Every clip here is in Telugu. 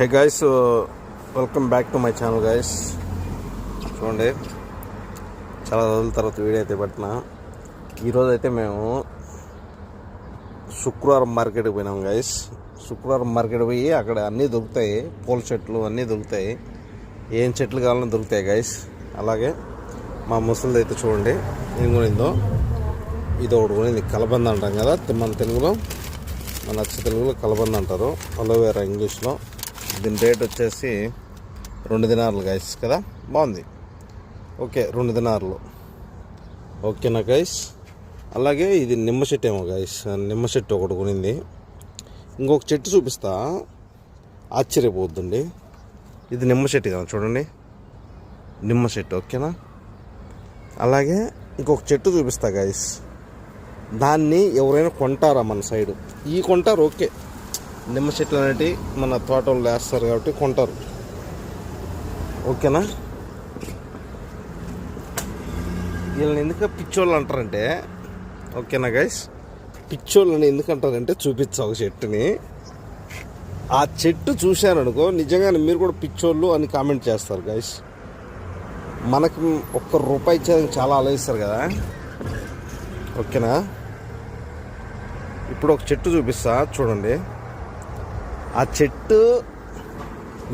Hey guys, welcome back to my channel guys. చూడండి, చాలా రోజుల తర్వాత వీడియో అయితే పెట్టిన. ఈరోజు అయితే మేము శుక్రవారం మార్కెట్కి పోయినాం గైస్. శుక్రవారం మార్కెట్ పోయి అక్కడ అన్నీ దొరుకుతాయి, పూల చెట్లు అన్నీ దొరుకుతాయి, ఏం చెట్లు కావాలని దొరుకుతాయి గైస్. అలాగే మా ముసలిది అయితే చూడండి ఏం కొనిందో. ఇది ఒకటి కొనింది, కలబంద అంటాం కదా మన తెలుగులో, మన అచ్చ తెలుగులో కలబంద అంటారు, అలోవేరా ఇంగ్లీష్లో. దీని రేట్ వచ్చేసి 2 దినార్లు గైస్ కదా, బాగుంది. ఓకే, 2 దినార్లు ఓకేనా గైస్. అలాగే ఇది నిమ్మ చెట్టు ఏమో గైస్, నిమ్మ చెట్టు ఒకటి కొనింది. ఇంకొక చెట్టు చూపిస్తా, ఆశ్చర్యపోద్దండి. ఇది నిమ్మ చెట్టు కదా, చూడండి నిమ్మ చెట్టు ఓకేనా. అలాగే ఇంకొక చెట్టు చూపిస్తా గైస్, దాన్ని ఎవరైనా కొంటారా మన సైడు? ఈ కొంటారు ఓకే, నిమ్మ చెట్లు అనేవి మన తోటలు వేస్తారు కాబట్టి కొంటారు ఓకేనా. వీళ్ళని ఎందుకు పిచ్చోళ్ళు అంటారంటే, ఓకేనా గైస్, పిచ్చోళ్ళని ఎందుకు అంటారంటే చూపించా ఒక చెట్టుని. ఆ చెట్టు చూశారనుకో నిజంగానే మీరు కూడా పిచ్చోళ్ళు అని కామెంట్ చేస్తారు గైస్. మనకు ₹1 ఇచ్చేదానికి చాలా ఆలోచిస్తారు కదా ఓకేనా. ఇప్పుడు ఒక చెట్టు చూపిస్తా చూడండి. ఆ చెట్టు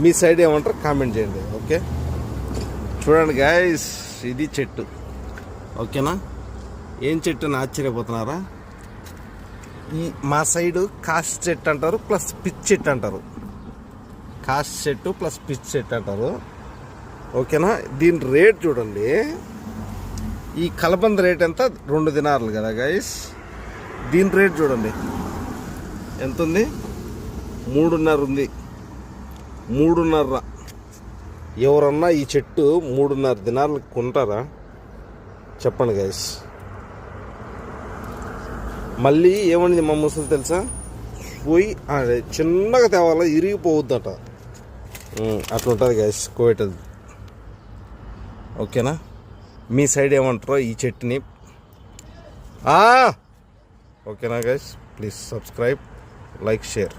మీ సైడ్ ఏమంటారు కామెంట్ చేయండి ఓకే. చూడండి గైస్, ఇది చెట్టు ఓకేనా. ఏం చెట్టు అని ఆశ్చర్యపోతున్నారా? ఈ మా సైడు కాస్ట్ చెట్టు అంటారు ప్లస్ పిచ్ చెట్టు అంటారు. కాస్ట్ చెట్టు ప్లస్ పిచ్ చెట్టు అంటారు ఓకేనా. దీని రేట్ చూడండి, ఈ కలబంద రేట్ ఎంత? 2 దినార్లు కదా గైస్. దీని రేట్ చూడండి ఎంత ఉంది, 3.5 ఉంది. 3.5. ఎవరన్నా ఈ చెట్టు 3.5 దినార్లకు కొంటారా చెప్పండి గైస్. మళ్ళీ ఏమనింది మా ముసలి తెలుసా, పోయి చిన్నగా తేవాలా ఇరిగిపోవద్దట, అట్లా ఉంటుంది గైస్ కోవిడ్ ఓకేనా. మీ సైడ్ ఏమంటారో ఈ చెట్టుని ఓకేనా guys. Please subscribe, like, share.